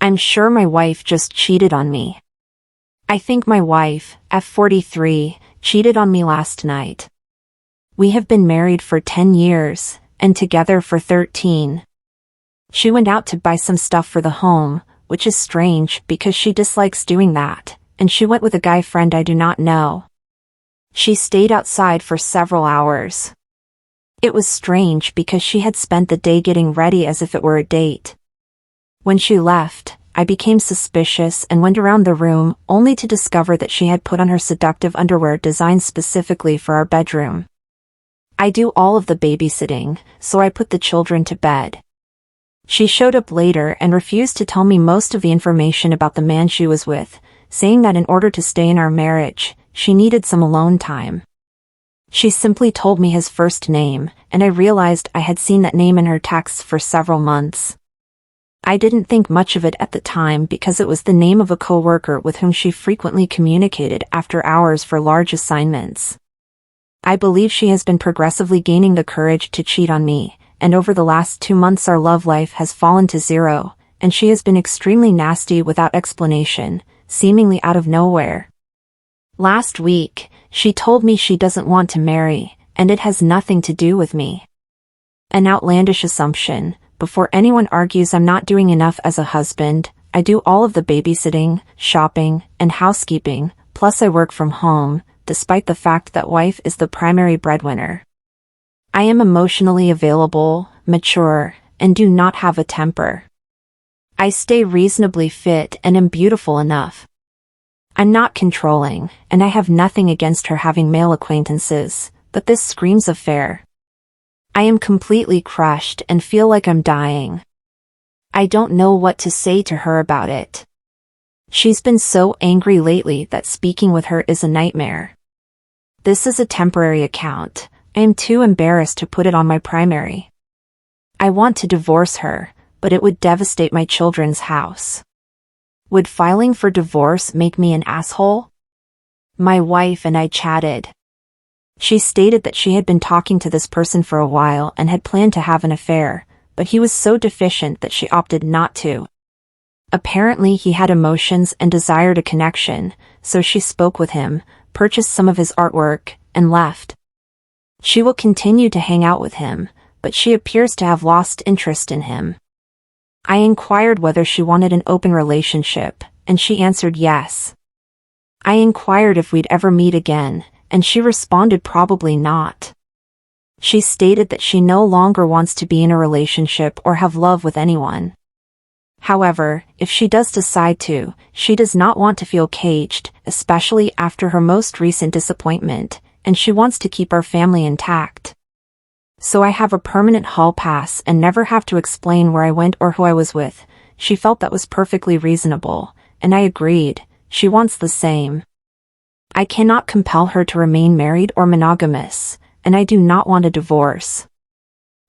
I'm sure my wife just cheated on me. I think my wife, at 43, cheated on me last night. We have been married for 10 years, and together for 13. She went out to buy some stuff for the home, which is strange because she dislikes doing that, and she went with a guy friend I do not know. She stayed outside for several hours. It was strange because she had spent the day getting ready as if it were a date. When she left, I became suspicious and went around the room only to discover that she had put on her seductive underwear designed specifically for our bedroom. I do all of the babysitting, so I put the children to bed. She showed up later and refused to tell me most of the information about the man she was with, saying that in order to stay in our marriage, she needed some alone time. She simply told me his first name, and I realized I had seen that name in her texts for several months. I didn't think much of it at the time because it was the name of a coworker with whom she frequently communicated after hours for large assignments. I believe she has been progressively gaining the courage to cheat on me, and over the last 2 months our love life has fallen to zero, and she has been extremely nasty without explanation, seemingly out of nowhere. Last week, she told me she doesn't want to marry, and it has nothing to do with me. An outlandish assumption. Before anyone argues I'm not doing enough as a husband, I do all of the babysitting, shopping, and housekeeping, plus I work from home, despite the fact that wife is the primary breadwinner. I am emotionally available, mature, and do not have a temper. I stay reasonably fit and am beautiful enough. I'm not controlling, and I have nothing against her having male acquaintances, but this screams affair. I am completely crushed and feel like I'm dying. I don't know what to say to her about it. She's been so angry lately that speaking with her is a nightmare. This is a temporary account. I am too embarrassed to put it on my primary. I want to divorce her, but it would devastate my children's house. Would filing for divorce make me an asshole? My wife and I chatted. She stated that she had been talking to this person for a while and had planned to have an affair, but he was so deficient that she opted not to. Apparently he had emotions and desired a connection, so she spoke with him, purchased some of his artwork, and left. She will continue to hang out with him, but she appears to have lost interest in him. I inquired whether she wanted an open relationship, and she answered yes. I inquired if we'd ever meet again, and she responded probably not. She stated that she no longer wants to be in a relationship or have love with anyone. However, if she does decide to, she does not want to feel caged, especially after her most recent disappointment, and she wants to keep our family intact. So I have a permanent hall pass and never have to explain where I went or who I was with. She felt that was perfectly reasonable, and I agreed. She wants the same. I cannot compel her to remain married or monogamous, and I do not want a divorce.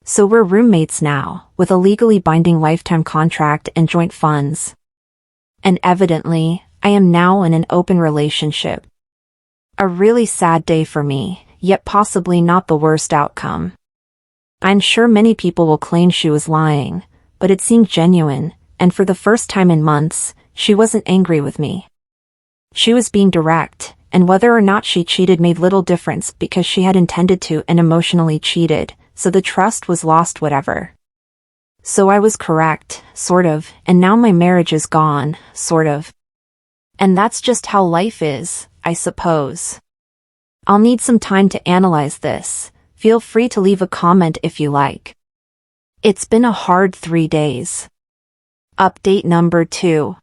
So we're roommates now, with a legally binding lifetime contract and joint funds. And evidently, I am now in an open relationship. A really sad day for me, yet possibly not the worst outcome. I'm sure many people will claim she was lying, but it seemed genuine, and for the first time in months, she wasn't angry with me. She was being direct, and whether or not she cheated made little difference because she had intended to and emotionally cheated, so the trust was lost whatever. So I was correct, sort of, and now my marriage is gone, sort of. And that's just how life is, I suppose. I'll need some time to analyze this. Feel free to leave a comment if you like. It's been a hard 3 days. Update number 2.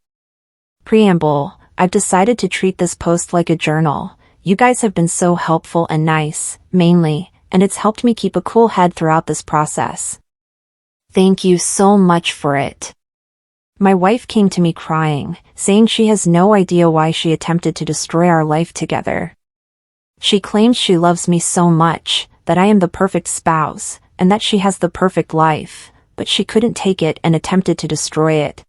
Preamble. I've decided to treat this post like a journal. You guys have been so helpful and nice, mainly, and it's helped me keep a cool head throughout this process. Thank you so much for it. My wife came to me crying, saying she has no idea why she attempted to destroy our life together. She claims she loves me so much, that I am the perfect spouse, and that she has the perfect life, but she couldn't take it and attempted to destroy it.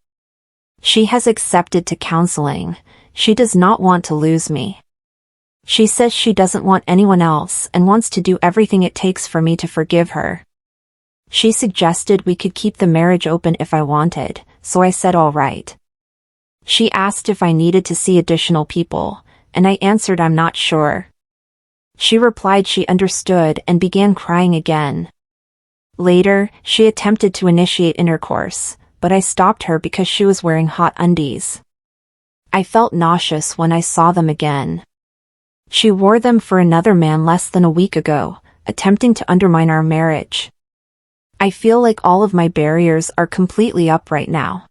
She has accepted to counseling. She does not want to lose me. She says she doesn't want anyone else and wants to do everything it takes for me to forgive her. She suggested we could keep the marriage open if I wanted, so I said all right. She asked if I needed to see additional people, and I answered I'm not sure. She replied she understood and began crying again. Later, she attempted to initiate intercourse, but I stopped her because she was wearing hot undies. I felt nauseous when I saw them again. She wore them for another man less than a week ago, attempting to undermine our marriage. I feel like all of my barriers are completely up right now.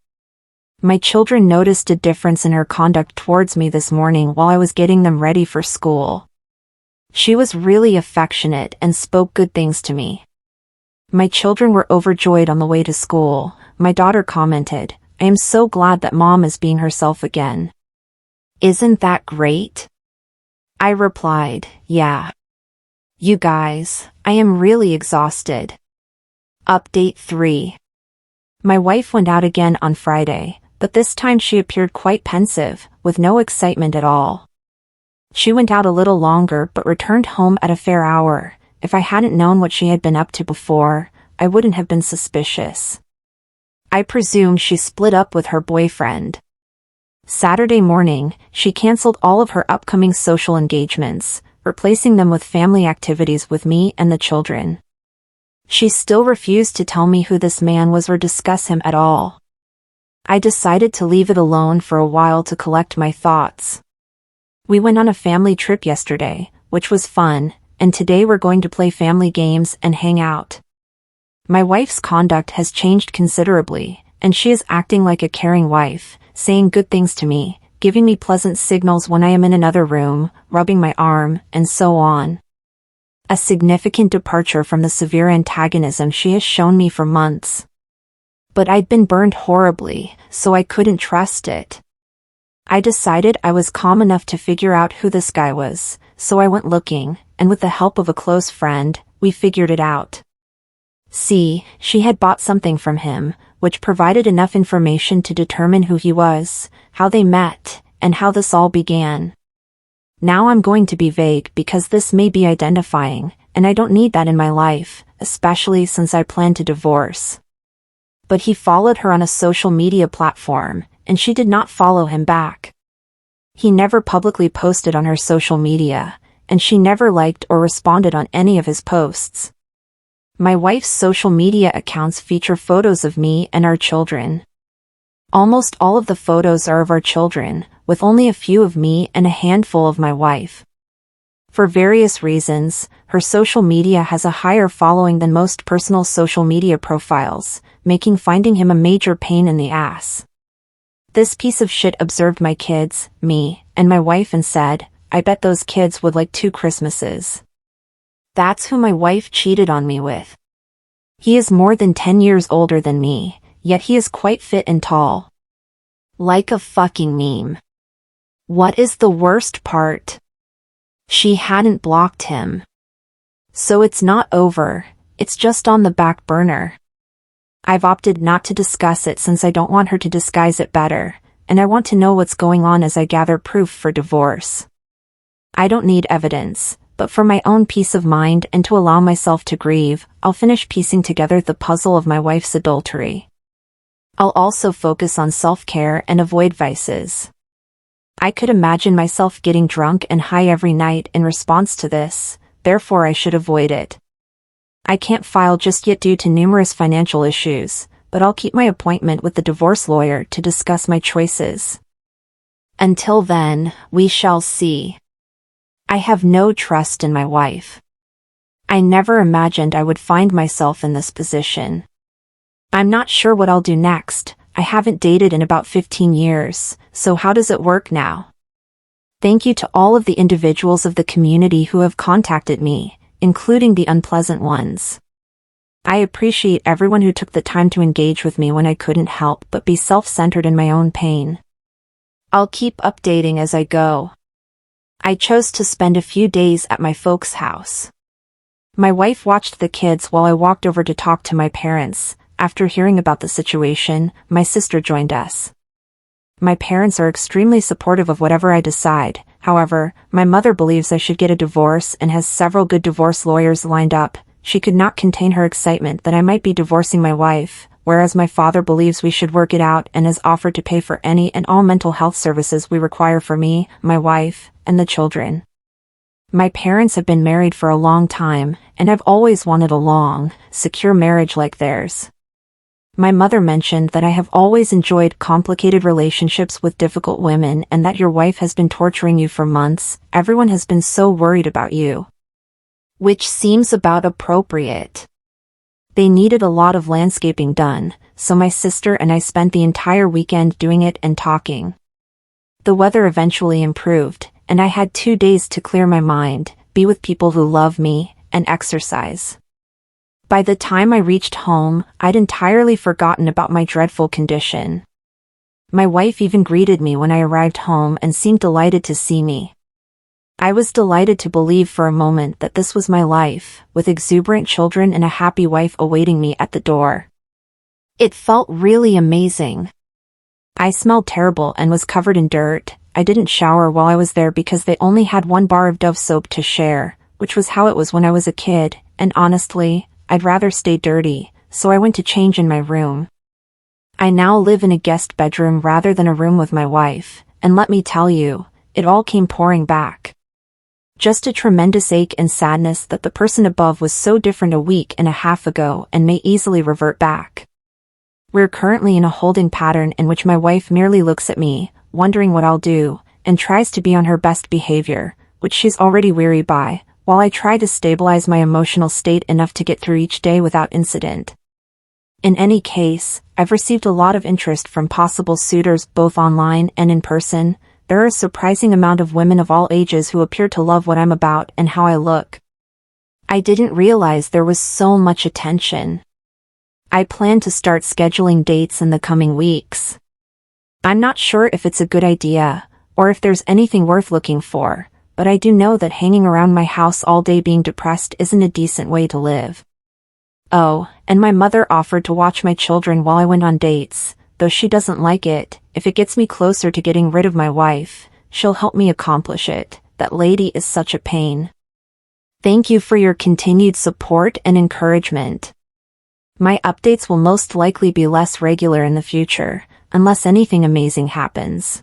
My children noticed a difference in her conduct towards me this morning while I was getting them ready for school. She was really affectionate and spoke good things to me. My children were overjoyed on the way to school. My daughter commented, "I am so glad that mom is being herself again." Isn't that great? I replied, yeah. You guys, I am really exhausted. Update 3. My wife went out again on Friday, but this time she appeared quite pensive, with no excitement at all. She went out a little longer but returned home at a fair hour. If I hadn't known what she had been up to before, I wouldn't have been suspicious. I presume she split up with her boyfriend. Saturday morning, she canceled all of her upcoming social engagements, replacing them with family activities with me and the children. She still refused to tell me who this man was or discuss him at all. I decided to leave it alone for a while to collect my thoughts. We went on a family trip yesterday, which was fun, and today we're going to play family games and hang out. My wife's conduct has changed considerably, and she is acting like a caring wife, saying good things to me, giving me pleasant signals when I am in another room, rubbing my arm, and so on. A significant departure from the severe antagonism she has shown me for months. But I'd been burned horribly, so I couldn't trust it. I decided I was calm enough to figure out who this guy was, so I went looking, and with the help of a close friend, we figured it out. See, she had bought something from him, which provided enough information to determine who he was, how they met, and how this all began. Now I'm going to be vague because this may be identifying, and I don't need that in my life, especially since I plan to divorce. But he followed her on a social media platform, and she did not follow him back. He never publicly posted on her social media, and she never liked or responded on any of his posts. My wife's social media accounts feature photos of me and our children. Almost all of the photos are of our children, with only a few of me and a handful of my wife. For various reasons, her social media has a higher following than most personal social media profiles, making finding him a major pain in the ass. This piece of shit observed my kids, me, and my wife and said, "I bet those kids would like 2 Christmases." That's who my wife cheated on me with. He is more than 10 years older than me, yet he is quite fit and tall. Like a fucking meme. What is the worst part? She hadn't blocked him. So it's not over, it's just on the back burner. I've opted not to discuss it since I don't want her to disguise it better, and I want to know what's going on as I gather proof for divorce. I don't need evidence, but for my own peace of mind and to allow myself to grieve, I'll finish piecing together the puzzle of my wife's adultery. I'll also focus on self-care and avoid vices. I could imagine myself getting drunk and high every night in response to this, therefore I should avoid it. I can't file just yet due to numerous financial issues, but I'll keep my appointment with the divorce lawyer to discuss my choices. Until then, we shall see. I have no trust in my wife. I never imagined I would find myself in this position. I'm not sure what I'll do next. I haven't dated in about 15 years, so how does it work now? Thank you to all of the individuals of the community who have contacted me, including the unpleasant ones. I appreciate everyone who took the time to engage with me when I couldn't help but be self-centered in my own pain. I'll keep updating as I go. I chose to spend a few days at my folks' house. My wife watched the kids while I walked over to talk to my parents. After hearing about the situation, my sister joined us. My parents are extremely supportive of whatever I decide. However, my mother believes I should get a divorce and has several good divorce lawyers lined up. She could not contain her excitement that I might be divorcing my wife, whereas my father believes we should work it out and has offered to pay for any and all mental health services we require for me, my wife, and the children. My parents have been married for a long time, and I've always wanted a long, secure marriage like theirs. My mother mentioned that I have always enjoyed complicated relationships with difficult women and that your wife has been torturing you for months. Everyone has been so worried about you. Which seems about appropriate. They needed a lot of landscaping done, so my sister and I spent the entire weekend doing it and talking. The weather eventually improved, and I had 2 days to clear my mind, be with people who love me, and exercise. By the time I reached home, I'd entirely forgotten about my dreadful condition. My wife even greeted me when I arrived home and seemed delighted to see me. I was delighted to believe for a moment that this was my life, with exuberant children and a happy wife awaiting me at the door. It felt really amazing. I smelled terrible and was covered in dirt. I didn't shower while I was there because they only had 1 bar of Dove soap to share, which was how it was when I was a kid, and honestly, I'd rather stay dirty, so I went to change in my room. I now live in a guest bedroom rather than a room with my wife, and let me tell you, it all came pouring back. Just a tremendous ache and sadness that the person above was so different a week and a half ago and may easily revert back. We're currently in a holding pattern in which my wife merely looks at me, wondering what I'll do, and tries to be on her best behavior, which she's already weary by, while I try to stabilize my emotional state enough to get through each day without incident. In any case, I've received a lot of interest from possible suitors both online and in person. There are a surprising amount of women of all ages who appear to love what I'm about and how I look. I didn't realize there was so much attention. I plan to start scheduling dates in the coming weeks. I'm not sure if it's a good idea, or if there's anything worth looking for, but I do know that hanging around my house all day being depressed isn't a decent way to live. Oh, and my mother offered to watch my children while I went on dates, though she doesn't like it. If it gets me closer to getting rid of my wife, she'll help me accomplish it. That lady is such a pain. Thank you for your continued support and encouragement. My updates will most likely be less regular in the future, unless anything amazing happens.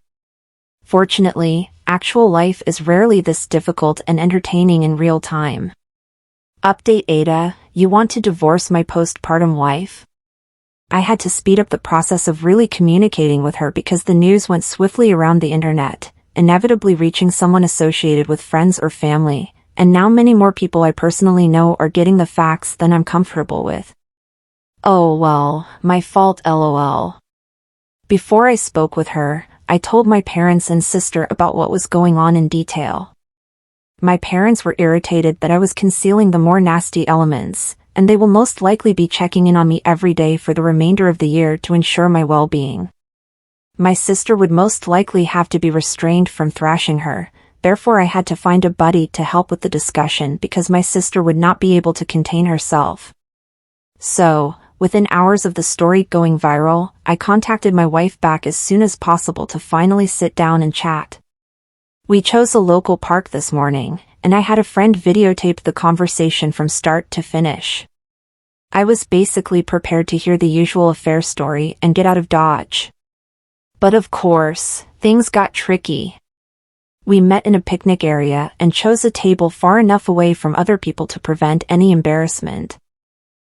Fortunately, actual life is rarely this difficult and entertaining in real time. Update Ada, you want to divorce my postpartum wife? I had to speed up the process of really communicating with her because the news went swiftly around the internet, inevitably reaching someone associated with friends or family, and now many more people I personally know are getting the facts than I'm comfortable with. Oh well, my fault lol. Before I spoke with her, I told my parents and sister about what was going on in detail. My parents were irritated that I was concealing the more nasty elements, and they will most likely be checking in on me every day for the remainder of the year to ensure my well-being. My sister would most likely have to be restrained from thrashing her, therefore I had to find a buddy to help with the discussion because my sister would not be able to contain herself. So, within hours of the story going viral, I contacted my wife back as soon as possible to finally sit down and chat. We chose a local park this morning, and I had a friend videotape the conversation from start to finish. I was basically prepared to hear the usual affair story and get out of Dodge. But of course, things got tricky. We met in a picnic area and chose a table far enough away from other people to prevent any embarrassment.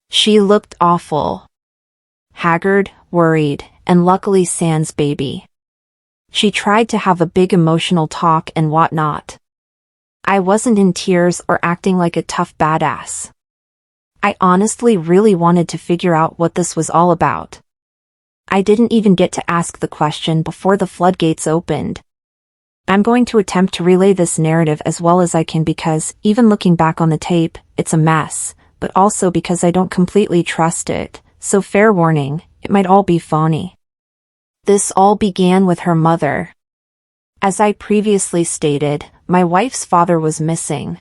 She looked awful. Haggard, worried, and luckily sans baby. She tried to have a big emotional talk and whatnot. I wasn't in tears or acting like a tough badass. I honestly really wanted to figure out what this was all about. I didn't even get to ask the question before the floodgates opened. I'm going to attempt to relay this narrative as well as I can because, even looking back on the tape, it's a mess, but also because I don't completely trust it, so fair warning, it might all be phony. This all began with her mother. As I previously stated, my wife's father was missing.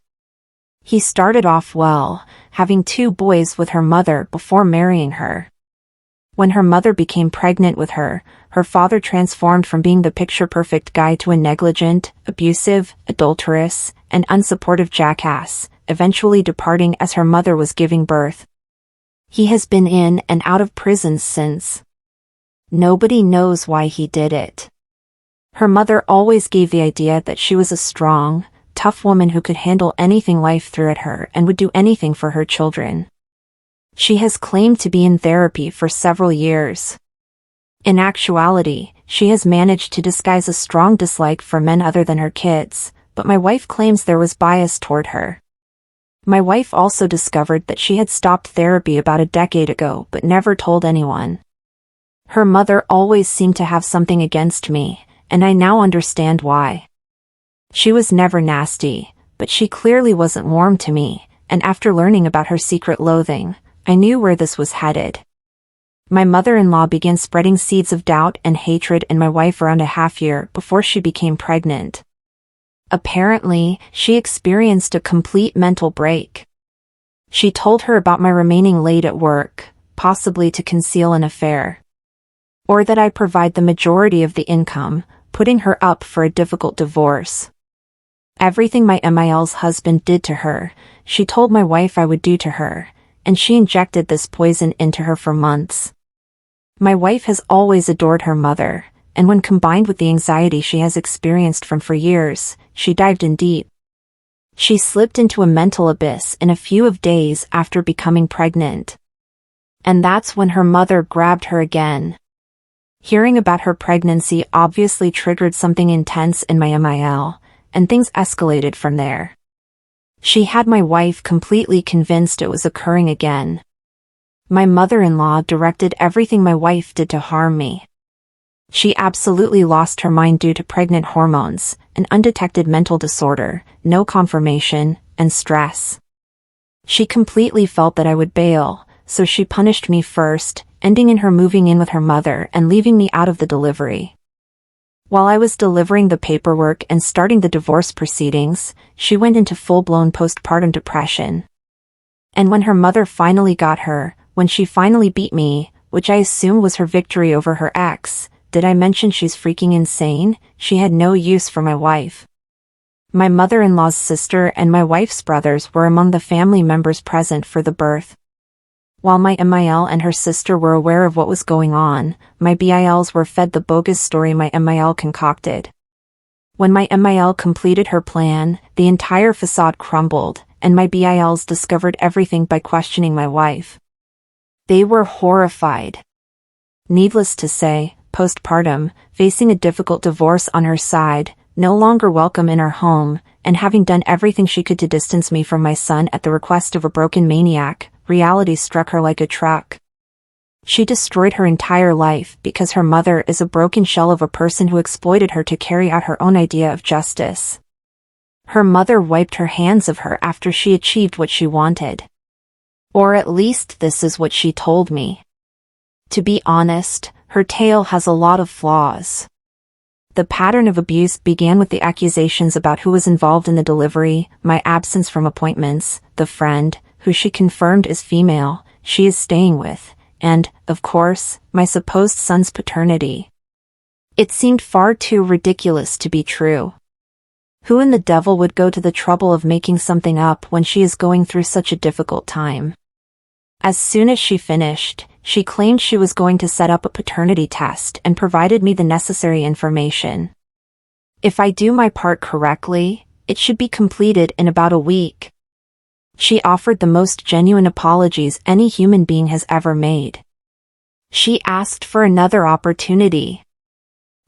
He started off well, having 2 boys with her mother before marrying her. When her mother became pregnant with her, her father transformed from being the picture-perfect guy to a negligent, abusive, adulterous, and unsupportive jackass, eventually departing as her mother was giving birth. He has been in and out of prison since. Nobody knows why he did it. Her mother always gave the idea that she was a strong, tough woman who could handle anything life threw at her and would do anything for her children. She has claimed to be in therapy for several years. In actuality, she has managed to disguise a strong dislike for men other than her kids, but my wife claims there was bias toward her. My wife also discovered that she had stopped therapy about a decade ago but never told anyone. Her mother always seemed to have something against me, and I now understand why. She was never nasty, but she clearly wasn't warm to me, and after learning about her secret loathing, I knew where this was headed. My mother-in-law began spreading seeds of doubt and hatred in my wife around a half year before she became pregnant. Apparently, she experienced a complete mental break. She told her about my remaining late at work, possibly to conceal an affair. Or that I provide the majority of the income, putting her up for a difficult divorce. Everything my MIL's husband did to her, she told my wife I would do to her, and she injected this poison into her for months. My wife has always adored her mother, and when combined with the anxiety she has experienced from for years, she dived in deep. She slipped into a mental abyss in a few days after becoming pregnant. And that's when her mother grabbed her again. Hearing about her pregnancy obviously triggered something intense in my MIL, and things escalated from there. She had my wife completely convinced it was occurring again. My mother-in-law directed everything my wife did to harm me. She absolutely lost her mind due to pregnant hormones, an undetected mental disorder, no confirmation, and stress. She completely felt that I would bail, so she punished me first, ending in her moving in with her mother and leaving me out of the delivery. While I was delivering the paperwork and starting the divorce proceedings, she went into full-blown postpartum depression. And when her mother finally got her, when she finally beat me, which I assume was her victory over her ex, did I mention she's freaking insane? She had no use for my wife. My mother-in-law's sister and my wife's brothers were among the family members present for the birth. While my MIL and her sister were aware of what was going on, my BILs were fed the bogus story my MIL concocted. When my MIL completed her plan, the entire facade crumbled, and my BILs discovered everything by questioning my wife. They were horrified. Needless to say, postpartum, facing a difficult divorce on her side, no longer welcome in our home, and having done everything she could to distance me from my son at the request of a broken maniac, reality struck her like a truck. She destroyed her entire life because her mother is a broken shell of a person who exploited her to carry out her own idea of justice. Her mother wiped her hands of her after she achieved what she wanted. Or at least this is what she told me. To be honest, her tale has a lot of flaws. The pattern of abuse began with the accusations about who was involved in the delivery, my absence from appointments, the friend, who she confirmed is female, she is staying with, and, of course, my supposed son's paternity. It seemed far too ridiculous to be true. Who in the devil would go to the trouble of making something up when she is going through such a difficult time? As soon as she finished, she claimed she was going to set up a paternity test and provided me the necessary information. If I do my part correctly, it should be completed in about a week. She offered the most genuine apologies any human being has ever made. She asked for another opportunity.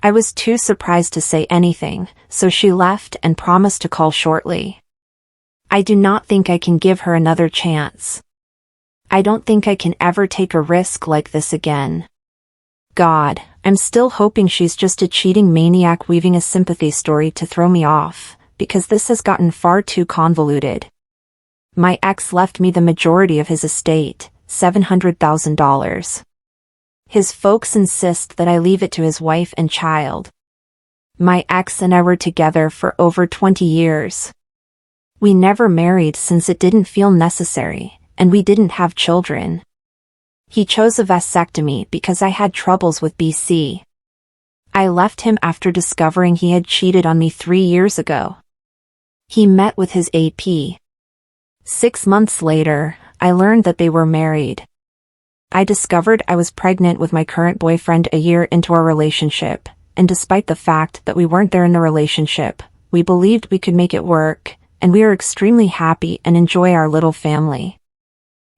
I was too surprised to say anything, so she left and promised to call shortly. I do not think I can give her another chance. I don't think I can ever take a risk like this again. God, I'm still hoping she's just a cheating maniac weaving a sympathy story to throw me off, because this has gotten far too convoluted. My ex left me the majority of his estate, $700,000. His folks insist that I leave it to his wife and child. My ex and I were together for over 20 years. We never married since it didn't feel necessary, and we didn't have children. He chose a vasectomy because I had troubles with BC. I left him after discovering he had cheated on me 3 years ago. He met with his AP. 6 months later, I learned that they were married. I discovered I was pregnant with my current boyfriend a year into our relationship, and despite the fact that we weren't there in the relationship, we believed we could make it work, and we are extremely happy and enjoy our little family.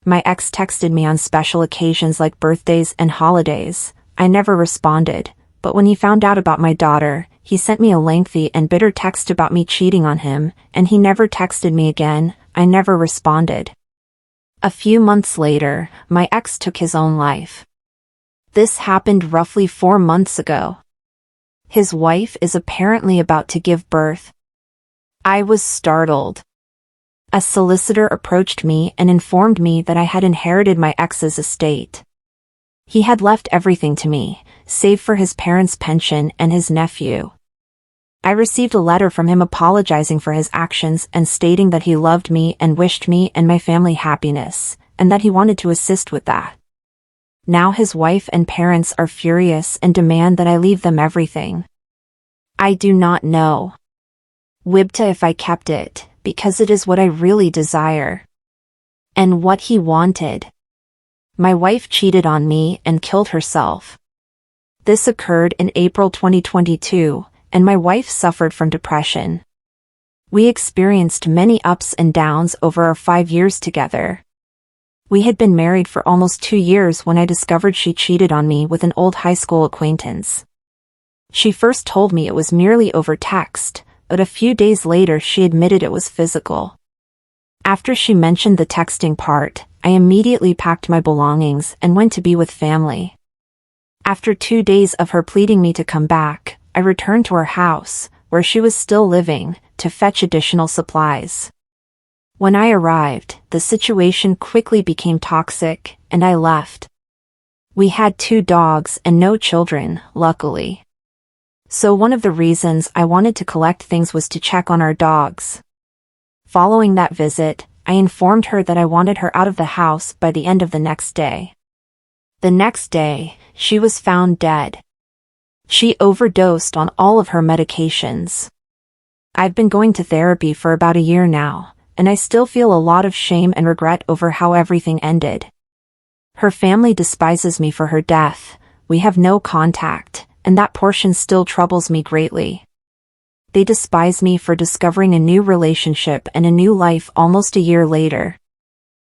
My ex texted me on special occasions like birthdays and holidays. I never responded, but when he found out about my daughter, he sent me a lengthy and bitter text about me cheating on him, and he never texted me again. I never responded. A few months later, my ex took his own life. This happened roughly 4 months ago. His wife is apparently about to give birth. I was startled. A solicitor approached me and informed me that I had inherited my ex's estate. He had left everything to me, save for his parents' pension and his nephew. I received a letter from him apologizing for his actions and stating that he loved me and wished me and my family happiness, and that he wanted to assist with that. Now his wife and parents are furious and demand that I leave them everything. I do not know. Wibta if I kept it, because it is what I really desire. And what he wanted. My wife cheated on me and killed herself. This occurred in April 2022, and my wife suffered from depression. We experienced many ups and downs over our 5 years together. We had been married for almost 2 years when I discovered she cheated on me with an old high school acquaintance. She first told me it was merely over text, but a few days later she admitted it was physical. After she mentioned the texting part, I immediately packed my belongings and went to be with family. After 2 days of her pleading me to come back, I returned to her house, where she was still living, to fetch additional supplies. When I arrived, the situation quickly became toxic, and I left. We had 2 dogs and no children, luckily. So one of the reasons I wanted to collect things was to check on our dogs. Following that visit, I informed her that I wanted her out of the house by the end of the next day. The next day, she was found dead. She overdosed on all of her medications. I've been going to therapy for about a year now, and I still feel a lot of shame and regret over how everything ended. Her family despises me for her death. We have no contact, and that portion still troubles me greatly. They despise me for discovering a new relationship and a new life almost a year later.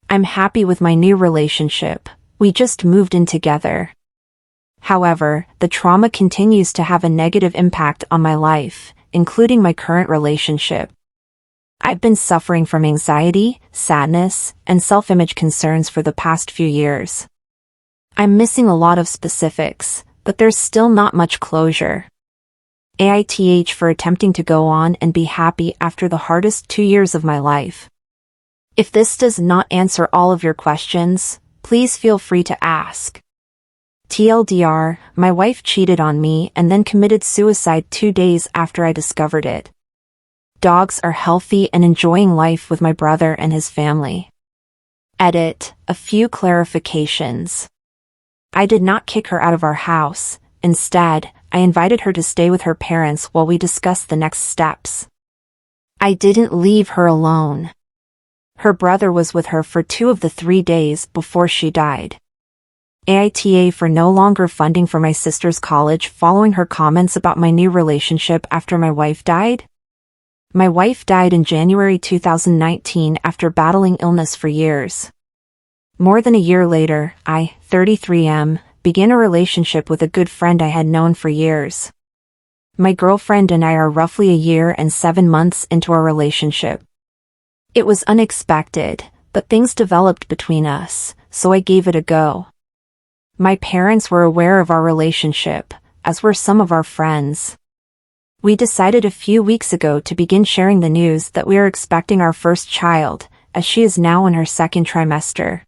I'm happy with my new relationship. We just moved in together. However, the trauma continues to have a negative impact on my life, including my current relationship. I've been suffering from anxiety, sadness, and self-image concerns for the past few years. I'm missing a lot of specifics, but there's still not much closure. AITH for attempting to go on and be happy after the hardest 2 years of my life. If this does not answer all of your questions, please feel free to ask. TLDR, my wife cheated on me and then committed suicide 2 days after I discovered it. Dogs are healthy and enjoying life with my brother and his family. Edit, a few clarifications. I did not kick her out of our house. Instead, I invited her to stay with her parents while we discussed the next steps. I didn't leave her alone. Her brother was with her for 2 of the 3 days before she died. AITA for no longer funding for my sister's college following her comments about my new relationship after my wife died. My wife died in January 2019 after battling illness for years. More than a year later, I, 33M, began a relationship with a good friend I had known for years. My girlfriend and I are roughly a year and 7 months into our relationship. It was unexpected, but things developed between us, so I gave it a go. My parents were aware of our relationship, as were some of our friends. We decided a few weeks ago to begin sharing the news that we are expecting our first child, as she is now in her 2nd trimester.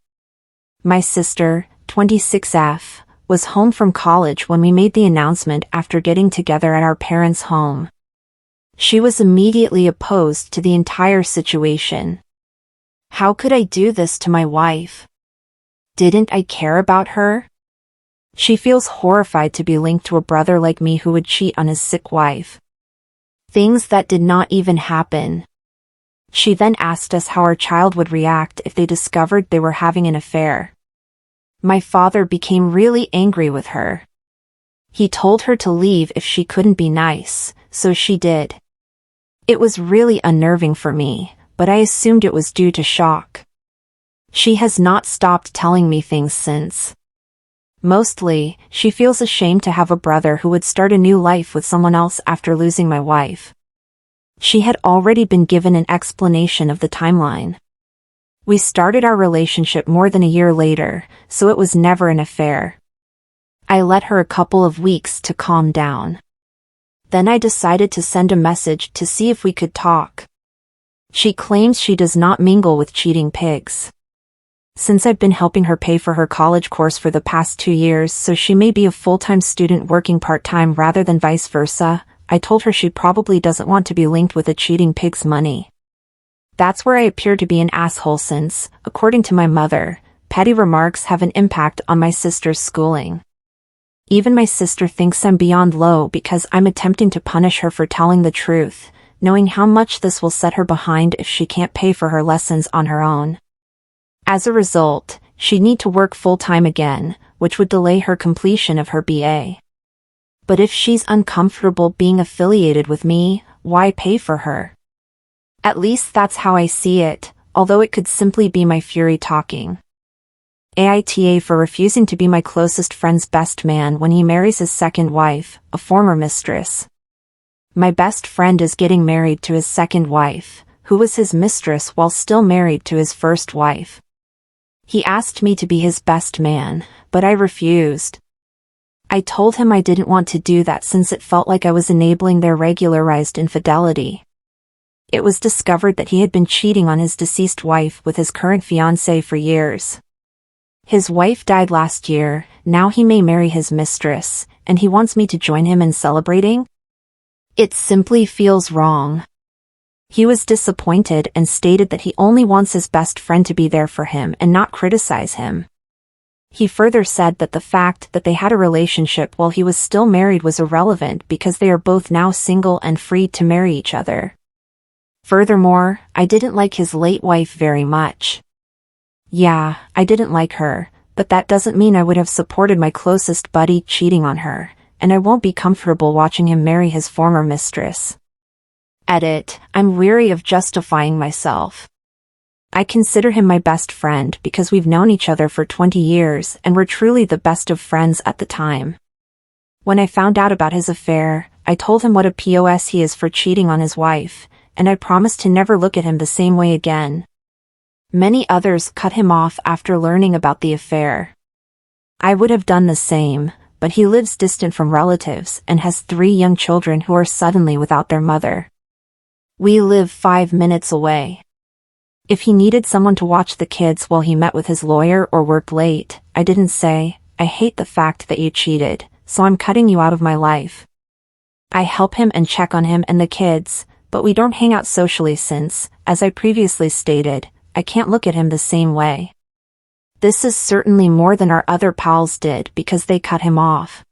My sister, 26F, was home from college when we made the announcement after getting together at our parents' home. She was immediately opposed to the entire situation. How could I do this to my wife? Didn't I care about her? She feels horrified to be linked to a brother like me who would cheat on his sick wife. Things that did not even happen. She then asked us how our child would react if they discovered they were having an affair. My father became really angry with her. He told her to leave if she couldn't be nice, so she did. It was really unnerving for me, but I assumed it was due to shock. She has not stopped telling me things since. Mostly, she feels ashamed to have a brother who would start a new life with someone else after losing my wife. She had already been given an explanation of the timeline. We started our relationship more than a year later, so it was never an affair. I let her a couple of weeks to calm down. Then I decided to send a message to see if we could talk. She claims she does not mingle with cheating pigs. Since I've been helping her pay for her college course for the past 2 years so she may be a full-time student working part-time rather than vice versa, I told her she probably doesn't want to be linked with a cheating pig's money. That's where I appear to be an asshole since, according to my mother, petty remarks have an impact on my sister's schooling. Even my sister thinks I'm beyond low because I'm attempting to punish her for telling the truth, knowing how much this will set her behind if she can't pay for her lessons on her own. As a result, she'd need to work full-time again, which would delay her completion of her BA. But if she's uncomfortable being affiliated with me, why pay for her? At least that's how I see it, although it could simply be my fury talking. AITA for refusing to be my closest friend's best man when he marries his second wife, a former mistress. My best friend is getting married to his second wife, who was his mistress while still married to his first wife. He asked me to be his best man, but I refused. I told him I didn't want to do that since it felt like I was enabling their regularized infidelity. It was discovered that he had been cheating on his deceased wife with his current fiancée for years. His wife died last year, now he may marry his mistress, and he wants me to join him in celebrating? It simply feels wrong. He was disappointed and stated that he only wants his best friend to be there for him and not criticize him. He further said that the fact that they had a relationship while he was still married was irrelevant because they are both now single and free to marry each other. Furthermore, I didn't like his late wife very much. Yeah, I didn't like her, but that doesn't mean I would have supported my closest buddy cheating on her, and I won't be comfortable watching him marry his former mistress. Edit, I'm weary of justifying myself. I consider him my best friend because we've known each other for 20 years and were truly the best of friends at the time. When I found out about his affair, I told him what a POS he is for cheating on his wife, and I promised to never look at him the same way again. Many others cut him off after learning about the affair. I would have done the same, but he lives distant from relatives and has 3 young children who are suddenly without their mother. We live 5 minutes away. If he needed someone to watch the kids while he met with his lawyer or worked late, I didn't say, I hate the fact that you cheated, so I'm cutting you out of my life. I help him and check on him and the kids, but we don't hang out socially since, as I previously stated, I can't look at him the same way. This is certainly more than our other pals did because they cut him off.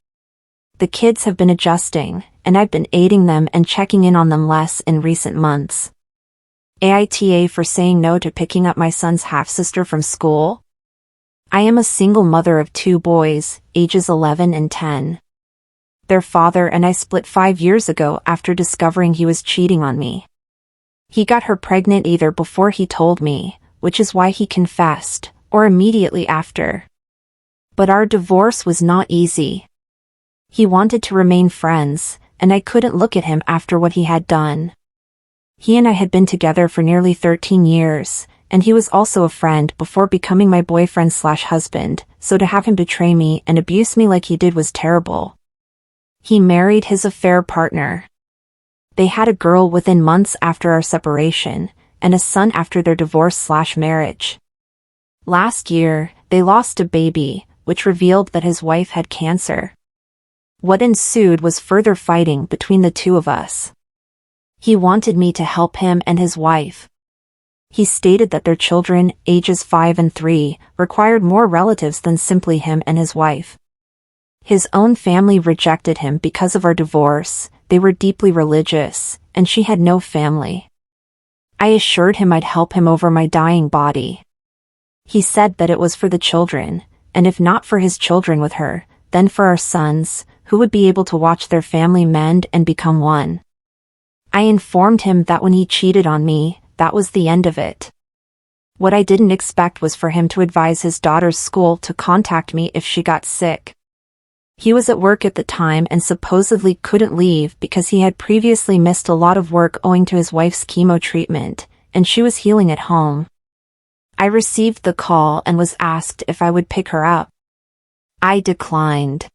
The kids have been adjusting, and I've been aiding them and checking in on them less in recent months. AITA for saying no to picking up my son's half-sister from school? I am a single mother of 2 boys, ages 11 and 10. Their father and I split 5 years ago after discovering he was cheating on me. He got her pregnant either before he told me, which is why he confessed, or immediately after. But our divorce was not easy. He wanted to remain friends, and I couldn't look at him after what he had done. He and I had been together for nearly 13 years, and he was also a friend before becoming my boyfriend/husband, so to have him betray me and abuse me like he did was terrible. He married his affair partner. They had a girl within months after our separation, and a son after their divorce/marriage. Last year, they lost a baby, which revealed that his wife had cancer. What ensued was further fighting between the two of us. He wanted me to help him and his wife. He stated that their children, ages 5 and 3, required more relatives than simply him and his wife. His own family rejected him because of our divorce, they were deeply religious, and she had no family. I assured him I'd help him over my dying body. He said that it was for the children, and if not for his children with her, then for our sons, who would be able to watch their family mend and become one. I informed him that when he cheated on me, that was the end of it. What I didn't expect was for him to advise his daughter's school to contact me if she got sick. He was at work at the time and supposedly couldn't leave because he had previously missed a lot of work owing to his wife's chemo treatment, and she was healing at home. I received the call and was asked if I would pick her up. I declined.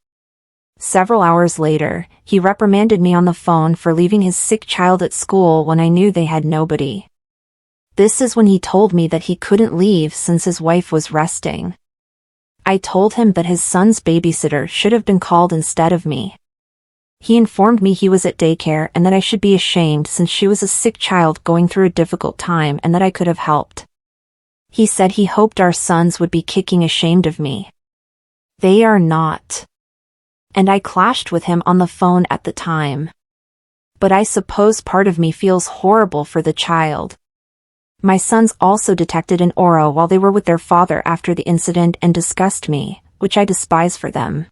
Several hours later, he reprimanded me on the phone for leaving his sick child at school when I knew they had nobody. This is when he told me that he couldn't leave since his wife was resting. I told him that his son's babysitter should have been called instead of me. He informed me he was at daycare and that I should be ashamed since she was a sick child going through a difficult time and that I could have helped. He said he hoped our sons would be kicking ashamed of me. They are not. And I clashed with him on the phone at the time. But I suppose part of me feels horrible for the child. My sons also detected an aura while they were with their father after the incident and discussed me, which I despise for them.